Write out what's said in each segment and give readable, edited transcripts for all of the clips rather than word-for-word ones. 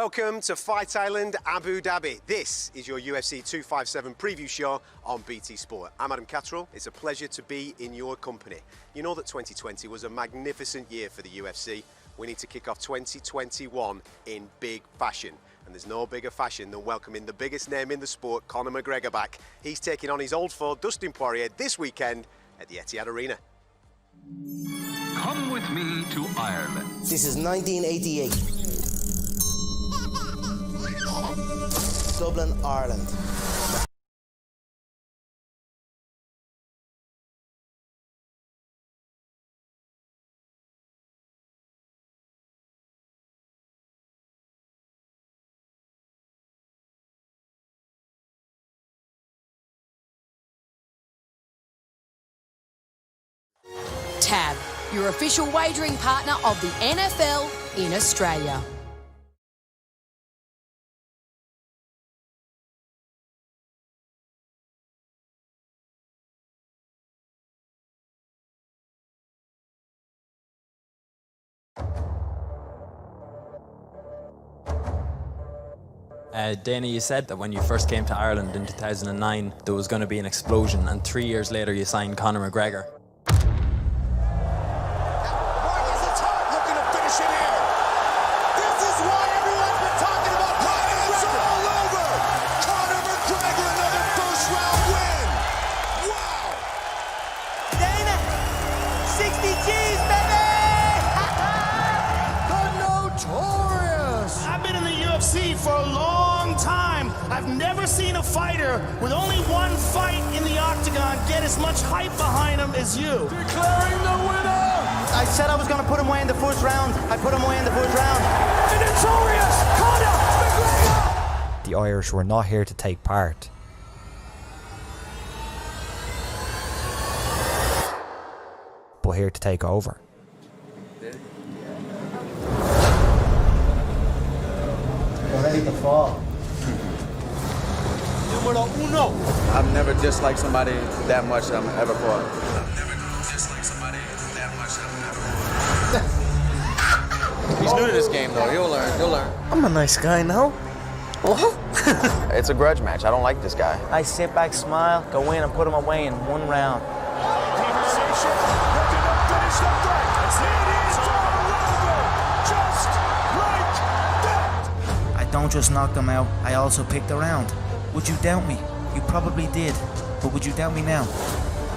welcome to Fight Island Abu Dhabi. This is your UFC 257 preview show on BT Sport. I'm Adam Catterall. It's a pleasure to be in your company. You know that 2020 was a magnificent year for the UFC. We need to kick off 2021 in big fashion. And there's no bigger fashion than welcoming the biggest name in the sport, Conor McGregor, back. He's taking on his old foe, Dustin Poirier, this weekend at the Etihad Arena. Come with me to Ireland. This is 1988. Dublin, Ireland. Tab, your official wagering partner of the NFL in Australia. Dana, you said that when you first came to Ireland in 2009, there was going to be an explosion, and 3 years later you signed Conor McGregor. For a long time, I've never seen a fighter with only one fight in the octagon get as much hype behind him as you. Declaring the winner! I said I was going to put him away in the first round. I put him away in the first round. The notorious Conor McGregor! The Irish were not here to take part. But here to take over. Ready to fall. Numero uno. I've never disliked somebody that much I've ever fought. I've never disliked somebody that much I've ever fought. He's new to this game though, he'll learn. I'm a nice guy now. What? It's a grudge match, I don't like this guy. I sit back, smile, go in and put him away in one round. Don't just knock them out, I also picked the round. Would you doubt me? You probably did, but would you doubt me now?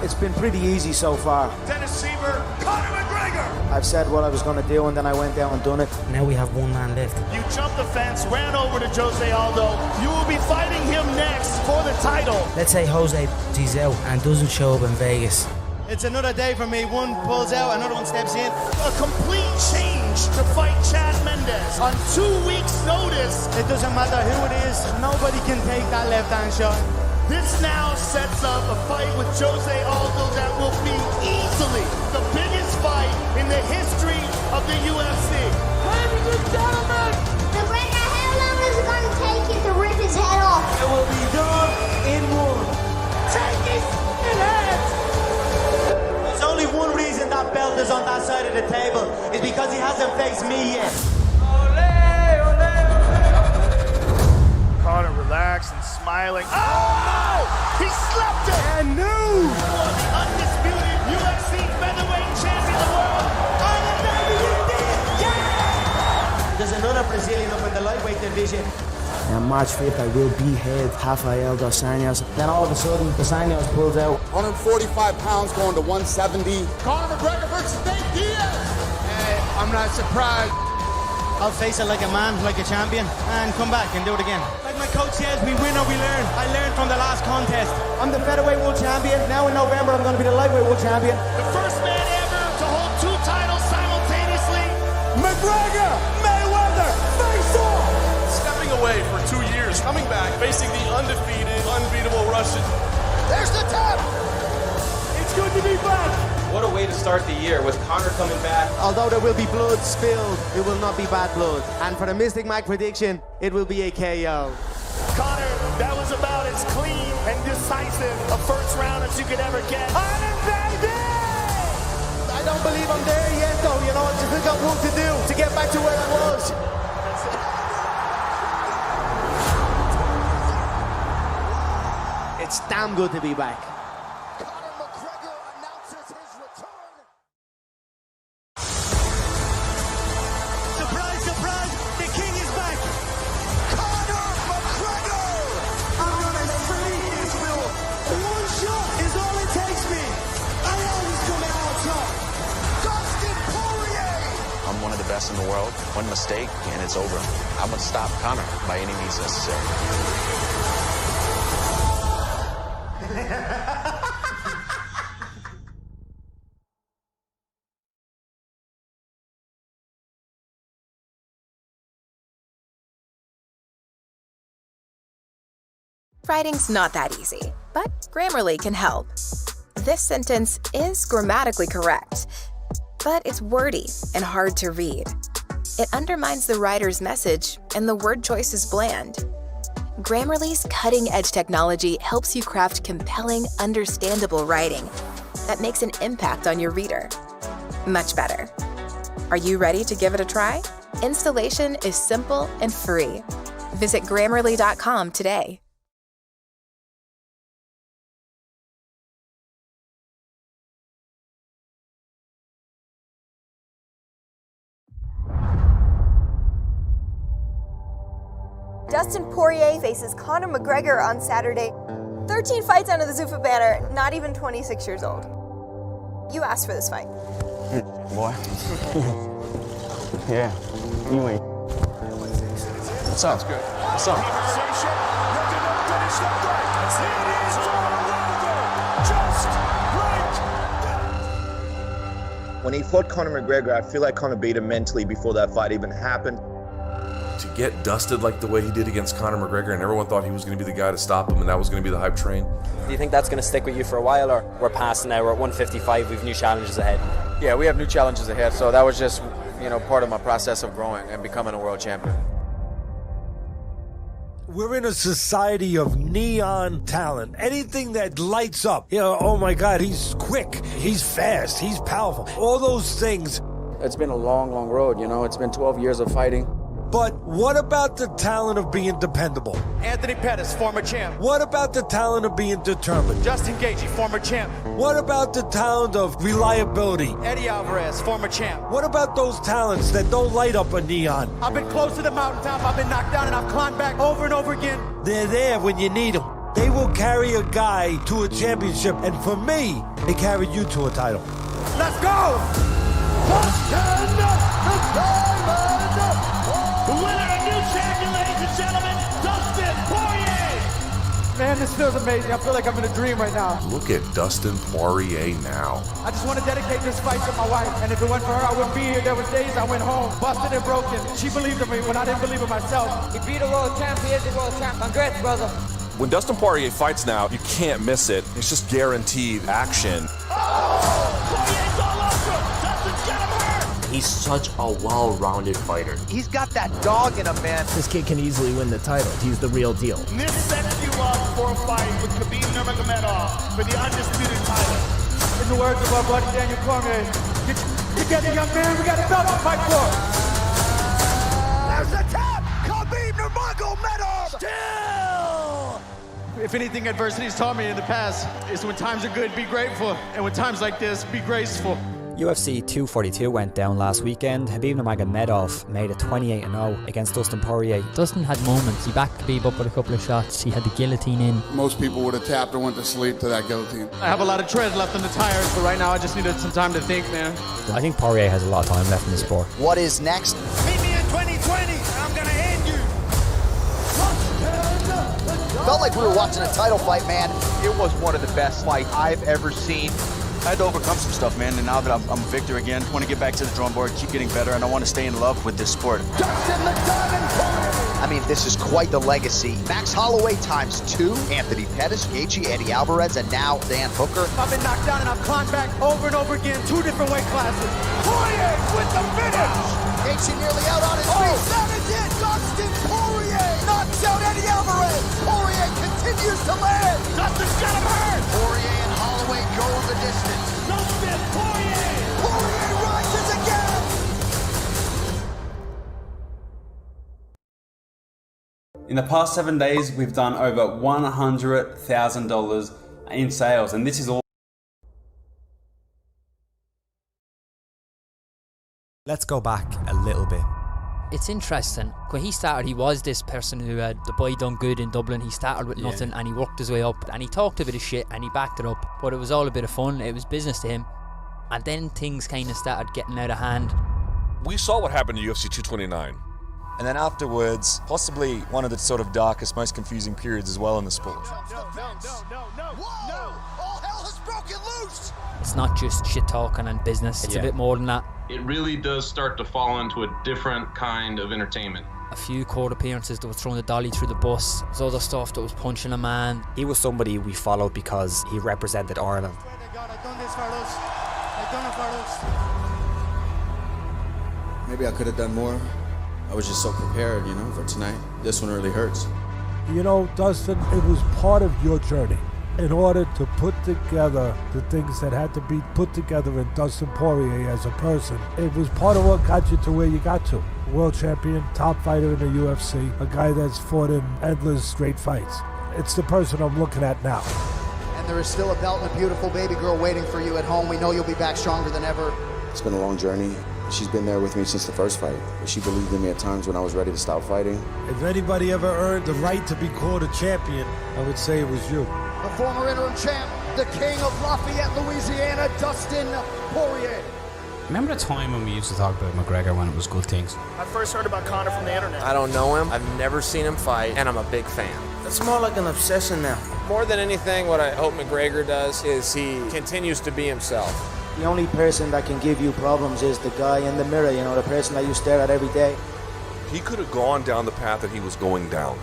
It's been pretty easy so far. Tennessee-er, Conor McGregor! I've said what I was going to do and then I went out and done it. Now we have one man left. You jumped the fence, ran over to Jose Aldo. You will be fighting him next for the title. Let's say Jose is out and doesn't show up in Vegas. It's another day for me. One pulls out, another one steps in. A complete change to fight Chad Mendes on 2 weeks' notice. It doesn't matter who it is. Nobody can take that left-hand shot. This now sets up a fight with Jose Aldo that will be easily the biggest fight in the history of the UFC. Ladies and gentlemen! McGregor, how long is it going to take you to rip his head off? It will be done in one. Take his head! There's only one reason that belt is on that side of the table, is because he hasn't faced me yet. Conor relaxed and smiling. Oh no! He slept it! And new! The undisputed UFC featherweight champion of the world. There's another Brazilian up in the lightweight division. On March 5th, I will behead Rafael dos Anjos. Then all of a sudden, dos Anjos pulls out. 145 pounds going to 170. Conor McGregor versus Nate Diaz. I'm not surprised. I'll face it like a man, like a champion, and come back and do it again. Like my coach says, we win or we learn. I learned from the last contest. I'm the featherweight world champion. Now in November, I'm going to be the lightweight world champion. The first man ever to hold 2 titles simultaneously. McGregor, Mayweather, face off! Stepping away for 2 years, coming back, facing the undefeated, unbeatable Russian. There's the tap! It's good to be back! What a way to start the year with Conor coming back. Although there will be blood spilled, it will not be bad blood. And for the Mystic Mac prediction, it will be a KO. Conor, that was about as clean and decisive a first round as you could ever get. Ireland, baby! I don't believe I'm there yet, though. You know, I've just got work to do to get back to where I was. It's damn good to be back. Conor McGregor announces his return. Surprise, surprise, the king is back. Conor McGregor! I'm gonna save this Bill. One shot is all it takes me. I always come out on top. Dustin Poirier! I'm one of the best in the world. One mistake, and it's over. I'm going to stop Conor by any means necessary. Writing's not that easy, but Grammarly can help. This sentence is grammatically correct, but it's wordy and hard to read. It undermines the writer's message, and the word choice is bland. Grammarly's cutting-edge technology helps you craft compelling, understandable writing that makes an impact on your reader. Much better. Are you ready to give it a try? Installation is simple and free. Visit Grammarly.com today. Dustin Poirier faces Conor McGregor on Saturday. 13 fights under the Zuffa banner, not even 26 years old. You asked for this fight. Boy. Yeah, you ain't. What's up? Good. What's up? When he fought Conor McGregor, I feel like Conor beat him mentally before that fight even happened. To get dusted like the way he did against Conor McGregor, and everyone thought he was going to be the guy to stop him, and that was going to be the hype train. Do you think that's going to stick with you for a while, or we're past now, we're at 155, we've new challenges ahead? Yeah, we have new challenges ahead, so that was just, part of my process of growing and becoming a world champion. We're in a society of neon talent. Anything that lights up. Oh my God, he's quick, he's fast, he's powerful. All those things. It's been a long, long road, It's been 12 years of fighting. But what about the talent of being dependable? Anthony Pettis, former champ. What about the talent of being determined? Justin Gaethje, former champ. What about the talent of reliability? Eddie Alvarez, former champ. What about those talents that don't light up a neon? I've been close to the mountaintop, I've been knocked down, and I've climbed back over and over again. They're there when you need them. They will carry a guy to a championship, and for me, they carried you to a title. Let's go! Dustin, the diamond! The winner and new champion, ladies and gentlemen, Dustin Poirier! Man, this feels amazing. I feel like I'm in a dream right now. Look at Dustin Poirier now. I just want to dedicate this fight to my wife. And if it weren't for her, I wouldn't be here. There was days I went home, busted and broken. She believed in me when I didn't believe in myself. He beat a world champ, he is a world champ. Congrats, brother. When Dustin Poirier fights now, you can't miss it. It's just guaranteed action. Poirier's all over him. Dustin's got him hurt. He's such a well-rounded fighter. He's got that dog in him, man. This kid can easily win the title. He's the real deal. This sets you up for a fight with Khabib Nurmagomedov for the undisputed title. In the words of our buddy Daniel Cormier, get together, young man. We got a belt to fight for. There's a tap. Khabib Nurmagomedov. Still. If anything adversity's taught me in the past is when times are good, be grateful. And when times like this, be graceful. UFC 242 went down last weekend. Khabib Nurmagomedov made it 28-0 against Dustin Poirier. Dustin had moments. He backed Khabib up with a couple of shots. He had the guillotine in. Most people would have tapped or went to sleep to that guillotine. I have a lot of tread left on the tires, but right now I just needed some time to think, man. I think Poirier has a lot of time left in the sport. What is next? Meet me in 2020, and I'm gonna end you. Felt like we were watching a title fight, man. It was one of the best fights I've ever seen. I had to overcome some stuff, man, and now that I'm a victor again, I want to get back to the drawing board, keep getting better, and I want to stay in love with this sport. Dustin the Diamond Poirier! I mean, this is quite the legacy. Max Holloway × 2, Anthony Pettis, Gaethje, Eddie Alvarez, and now Dan Hooker. I've been knocked down and I've climbed back over and over again, 2 different weight classes. Poirier with the finish! Gaethje nearly out on his feet. That is it! Dustin Poirier knocks out Eddie Alvarez! Poirier continues to land! Dustin's got him hurt! Poirier and Holloway go the distance. Dustin Poirier! Poirier rises again! In the past 7 days, we've done over $100,000 in sales, and this is all. Let's go back a little bit. It's interesting. When he started, he was this person who had the boy done good in Dublin. He started with nothing and he worked his way up, and he talked a bit of shit and he backed it up, but it was all a bit of fun. It was business to him. And then things kind of started getting out of hand. We saw what happened to UFC 229. And then afterwards, possibly one of the sort of darkest, most confusing periods as well in the sport. No. All hell has broken loose. It's not just shit talking and business. It's a bit more than that. It really does start to fall into a different kind of entertainment. A few court appearances that were throwing the dolly through the bus. There's other stuff that was punching a man. He was somebody we followed because he represented Ireland. I've done this for us. I've done it for us. Maybe I could have done more. I was just so prepared, for tonight. This one really hurts. Dustin, it was part of your journey. In order to put together the things that had to be put together in Dustin Poirier as a person, it was part of what got you to where you got to. World champion, top fighter in the UFC, a guy that's fought in endless straight fights. It's the person I'm looking at now. And there is still a belt and a beautiful baby girl waiting for you at home. We know you'll be back stronger than ever. It's been a long journey. She's been there with me since the first fight. She believed in me at times when I was ready to stop fighting. If anybody ever earned the right to be called a champion, I would say it was you. The former interim champ, the king of Lafayette, Louisiana, Dustin Poirier. Remember the time when we used to talk about McGregor when it was good things? I first heard about Conor from the internet. I don't know him, I've never seen him fight, and I'm a big fan. It's more like an obsession now. More than anything, what I hope McGregor does is he continues to be himself. The only person that can give you problems is the guy in the mirror, the person that you stare at every day. He could have gone down the path that he was going down.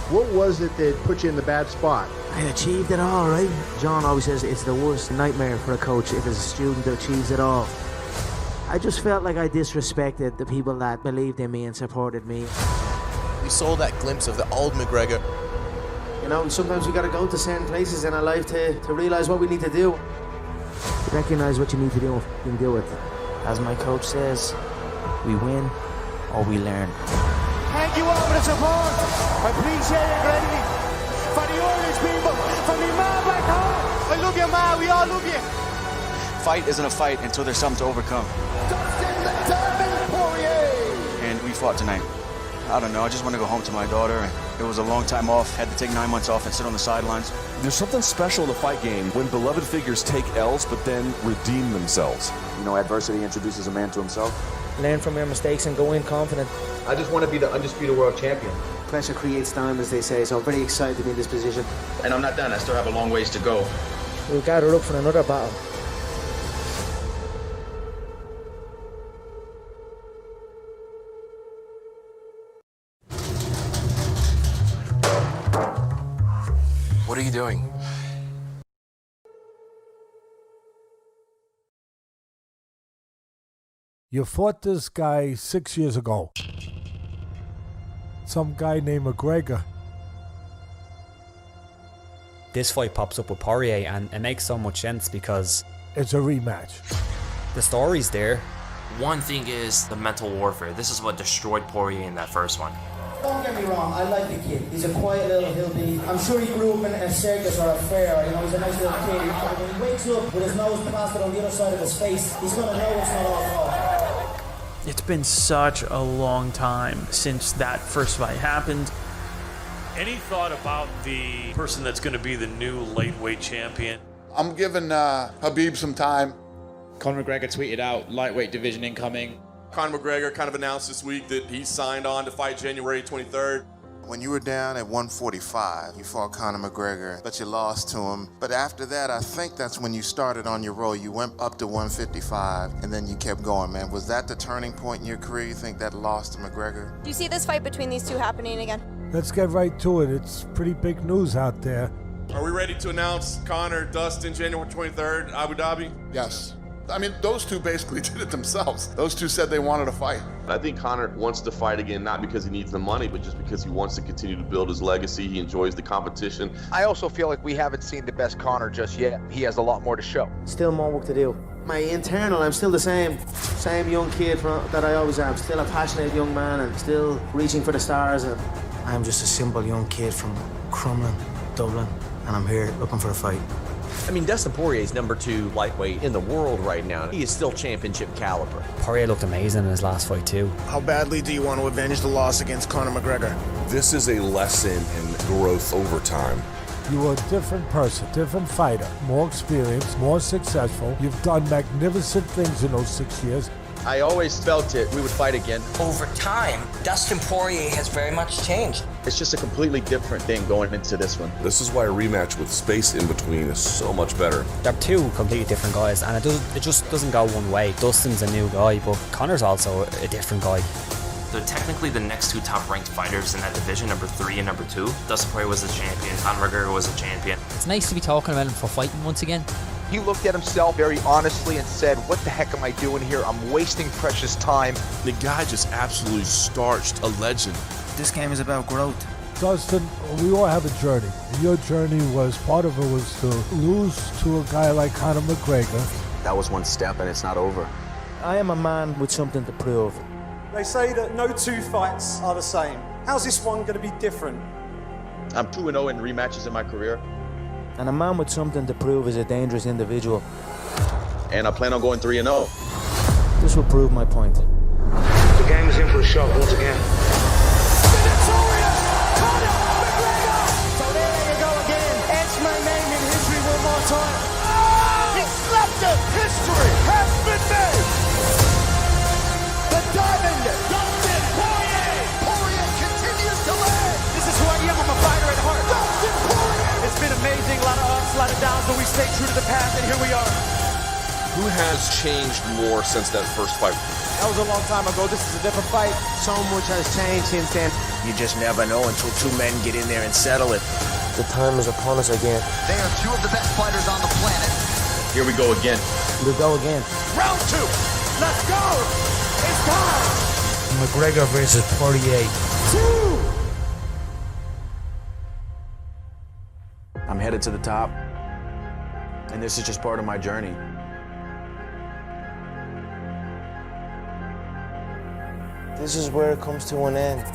What was it that put you in the bad spot? I achieved it all, right? John always says it's the worst nightmare for a coach if it's a student that achieves it all. I just felt like I disrespected the people that believed in me and supported me. We saw that glimpse of the old McGregor. Sometimes we gotta go to certain places in our life to realize what we need to do. Recognize what you need to do and do it. As my coach says, we win or we learn. Thank you all for the support. I appreciate it greatly. For the Irish people, for me man back home. I love you, man. We all love you. Fight isn't a fight until there's something to overcome. Dustin the Diamond Poirier. And we fought tonight. I don't know, I just want to go home to my daughter. It was a long time off, had to take 9 months off and sit on the sidelines. There's something special in the fight game when beloved figures take L's but then redeem themselves. Adversity introduces a man to himself. Learn from your mistakes and go in confident. I just want to be the undisputed world champion. Pressure creates time, as they say, so I'm very excited to be in this position. And I'm not done. I still have a long ways to go. We'll gather up for another battle. What are you doing? You fought this guy 6 years ago. Some guy named McGregor. This fight pops up with Poirier and it makes so much sense because it's a rematch. The story's there. One thing is the mental warfare. This is what destroyed Poirier in that first one. Don't get me wrong, I like the kid. He's a quiet little hillbilly. I'm sure he grew up in a circus or a fair, he's a nice little kid. When he wakes up with his nose plastered on the other side of his face, he's gonna know it's not all fault. It's been such a long time since that first fight happened. Any thought about the person that's going to be the new lightweight champion? I'm giving Khabib some time. Conor McGregor tweeted out, lightweight division incoming. Conor McGregor kind of announced this week that he signed on to fight January 23rd. When you were down at 145, you fought Conor McGregor, but you lost to him. But after that, I think that's when you started on your roll. You went up to 155, and then you kept going, man. Was that the turning point in your career? You think that loss to McGregor? Do you see this fight between these two happening again? Let's get right to it. It's pretty big news out there. Are we ready to announce Conor, Dustin, January 23rd, Abu Dhabi? Yes. I mean, those two basically did it themselves. Those two said they wanted to fight. I think Conor wants to fight again, not because he needs the money, but just because he wants to continue to build his legacy. He enjoys the competition. I also feel like we haven't seen the best Conor just yet. He has a lot more to show. Still more work to do. My internal, I'm still the same young kid that I always am. Still a passionate young man and still reaching for the stars. And I'm just a simple young kid from Crumlin, Dublin, and I'm here looking for a fight. I mean, Dustin Poirier is #2 lightweight in the world right now. He is still championship caliber. Poirier looked amazing in his last fight too. How badly do you want to avenge the loss against Conor McGregor? This is a lesson in growth over time. You are a different person, different fighter, more experienced, more successful. You've done magnificent things in those 6 years. I always felt it. We would fight again. Over time, Dustin Poirier has very much changed. It's just a completely different thing going into this one. This is why a rematch with space in between is so much better. They're two completely different guys, and it just doesn't go one way. Dustin's a new guy, but Conor's also a different guy. They're technically the next two top-ranked fighters in that division, #3 and #2. Dustin Poirier was a champion. Conor McGregor was a champion. It's nice to be talking about him for fighting once again. He looked at himself very honestly and said, what the heck am I doing here? I'm wasting precious time. The guy just absolutely starched a legend. This game is about growth. Dustin, we all have a journey. Your journey was, part of it was to lose to a guy like Conor McGregor. That was one step and it's not over. I am a man with something to prove. They say that no two fights are the same. How's this one going to be different? I'm 2-0 in rematches in my career. And a man with something to prove is a dangerous individual. And I plan on going 3-0. This will prove my point. The game is in for a shock once again. So there you go again. Etch my name in history one more time. He slapped him. History has been made. The diamond, Dustin Poirier. Poirier continues to land. This is who I am. I'm a fighter at heart. Dustin Poirier. It's been amazing. A lot of ups, a lot of downs, but we stayed true to the path, and here we are. Who has changed more since that first fight? That was a long time ago. This is a different fight. So much has changed since then. You just never know until two men get in there and settle it. The time is upon us again. They are two of the best fighters on the planet. Here we go again. We'll go again. Round 2. Let's go. It's time. McGregor versus Poirier. 2. I'm headed to the top. And this is just part of my journey. This is where it comes to an end.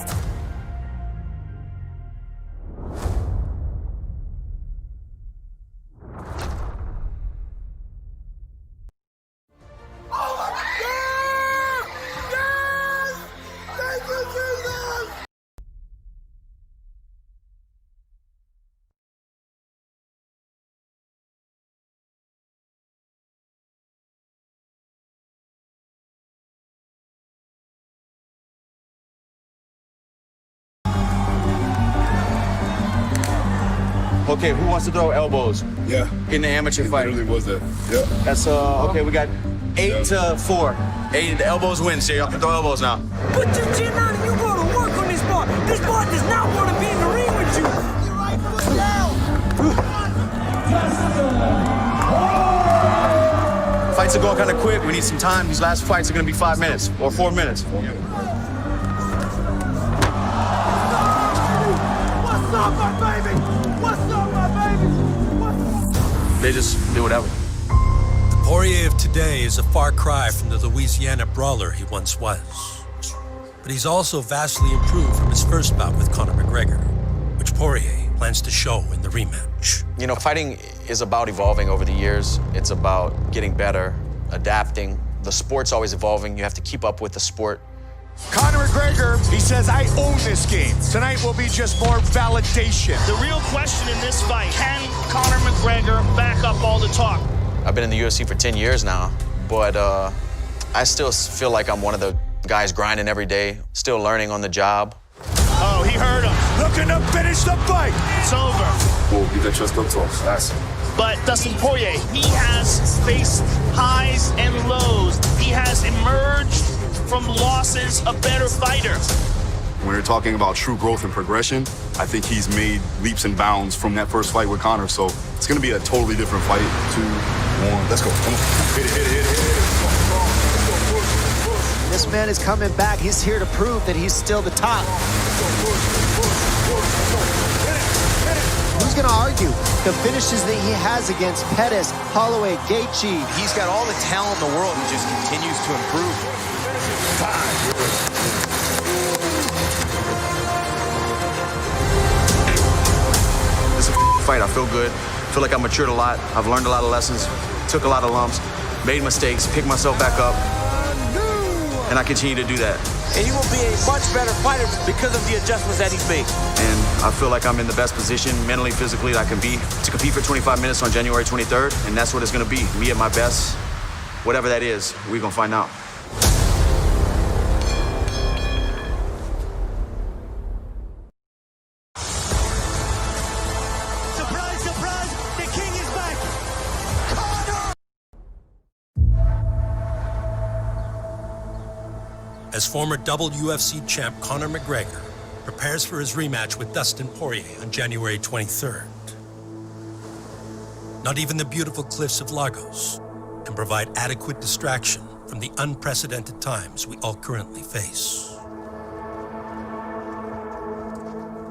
Okay, who wants to throw elbows? Yeah. In the amateur fight. It really was that. Yeah. That's okay, we got 8-4. 8 elbows win, so y'all can throw elbows now. Put your chin on and you go to work on this bar. This bar does not want to be in the ring with you. Your right foot down. Fights are going kind of quick. We need some time. These last fights are going to be 5 minutes or 4 minutes. What's up, my baby? What's up, my baby? What's up? They just do whatever. The Poirier of today is a far cry from the Louisiana brawler he once was. But he's also vastly improved from his first bout with Conor McGregor, which Poirier plans to show in the rematch. You know, fighting is about evolving over the years. It's about getting better, adapting. The sport's always evolving. You have to keep up with the sport. Conor McGregor, he says, I own this game. Tonight will be just more validation. The real question in this fight, can Conor McGregor back up all the talk? I've been in the UFC for 10 years now, but I still feel like I'm one of the guys grinding every day, still learning on the job. Oh, he heard him. Looking to finish the fight. It's over. But Dustin Poirier, he has faced highs and lows. He has emerged from losses a better fighter. When you're talking about true growth and progression, I think he's made leaps and bounds from that first fight with Conor. So it's going to be a totally different fight. 2, 1, let's go. Come on. Hit it, hit it, hit it, hit it. This man is coming back. He's here to prove that he's still the top. Who's going to argue the finishes that he has against Pettis, Holloway, Gaethje? He's got all the talent in the world. He just continues to improve. fight. I feel good. I feel like I've matured a lot. I've learned a lot of lessons, took a lot of lumps, made mistakes, picked myself back up, and I continue to do that. And you will be a much better fighter because of the adjustments that he's made. And I feel like I'm in the best position mentally, physically that I can be to compete for 25 minutes on January 23rd, and that's what it's gonna be. Me at my best, whatever that is, we're gonna find out. Surprise, surprise, the king is back. As former UFC champ Conor McGregor prepares for his rematch with Dustin Poirier on January 23rd. Not even the beautiful cliffs of Lagos can provide adequate distraction from the unprecedented times we all currently face.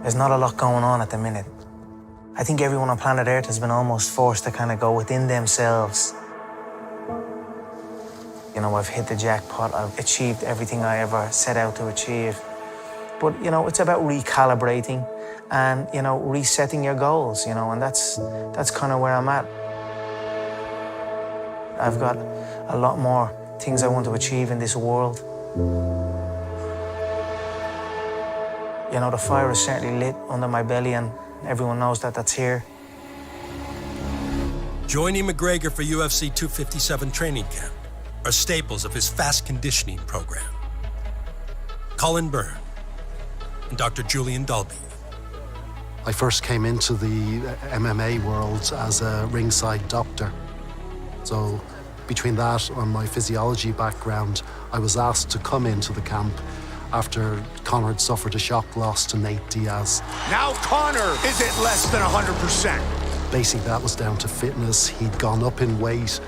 There's not a lot going on at the minute. I think everyone on planet Earth has been almost forced to kind of go within themselves. You know, I've hit the jackpot, I've achieved everything I ever set out to achieve. But, you know, it's about recalibrating and, you know, resetting your goals, you know, and that's kind of where I'm at. I've got a lot more things I want to achieve in this world. You know, the fire is certainly lit under my belly and everyone knows that that's here. Joining McGregor for UFC 257 training camp are staples of his fast conditioning program. Colin Byrne and Dr. Julian Dalby. I first came into the MMA world as a ringside doctor. So between that and my physiology background, I was asked to come into the camp after Conor had suffered a shock loss to Nate Diaz. Now Conor is at less than 100%. Basically, that was down to fitness. He'd gone up in weight.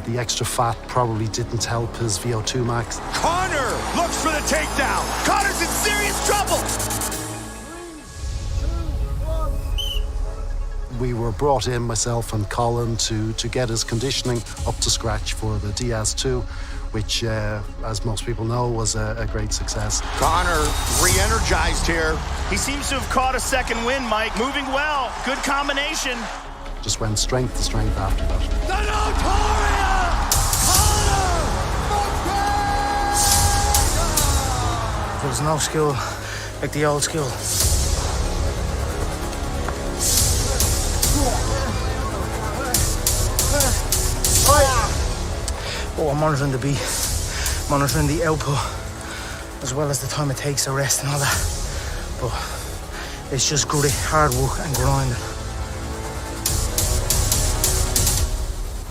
The extra fat probably didn't help his VO2 max. Conor looks for the takedown. Conor's in serious trouble. We were brought in, myself and Colin, to get his conditioning up to scratch for the Diaz 2, which, as most people know, was a great success. Conor re-energized here. He seems to have caught a second win, Mike. Moving well. Good combination. Just went strength to strength after that. The Notorious Conor! There's no school like the old school. Oh, I'm monitoring the beat, monitoring the output, as well as the time it takes to rest and all that. But it's just gritty, hard work and grinding.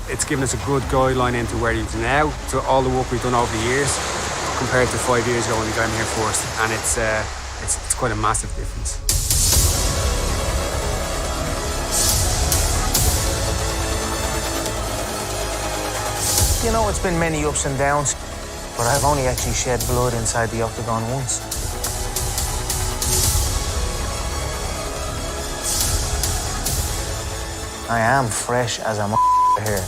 It's given us a good guideline into where he's now, to all the work we've done over the years, compared to 5 years ago when he got him here first, and it's quite a massive difference. You know, it's been many ups and downs, but I've only actually shed blood inside the octagon once. I am fresh as a here,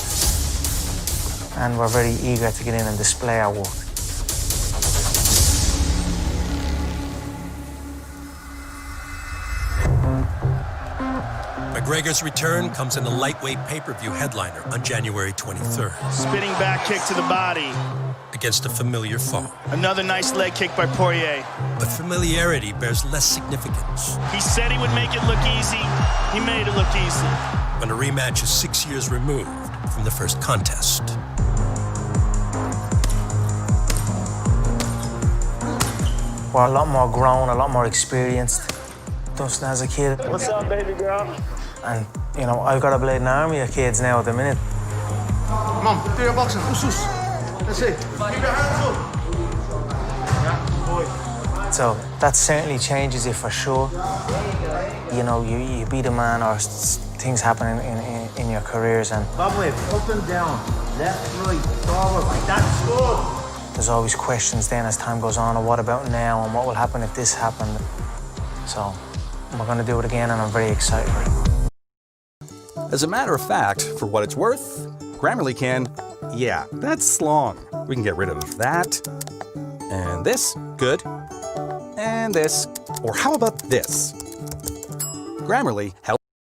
and we're very eager to get in and display our work. McGregor's return comes in a lightweight pay-per-view headliner on January 23rd. Spinning back kick to the body. Against a familiar foe. Another nice leg kick by Poirier. But familiarity bears less significance. He said he would make it look easy. He made it look easy. When a rematch is 6 years removed from the first contest. We're a lot more grown, a lot more experienced. Dustin as a kid. What's up, baby girl? And, you know, I've got a bleeding army of kids now at the minute. Come on, do your boxing. Usus. Let's see. Keep your hands up. Yeah, boy. So that certainly changes it for sure. You know, you beat a man or things happen in your careers and... Bob wave, up and down, left, right, forward. That's good. There's always questions then as time goes on, and what about now, and what will happen if this happened? So we're going to do it again, and I'm very excited. As a matter of fact, for what it's worth, Grammarly can, yeah, that's long. We can get rid of that, and this, good, and this, or how about this? Grammarly helps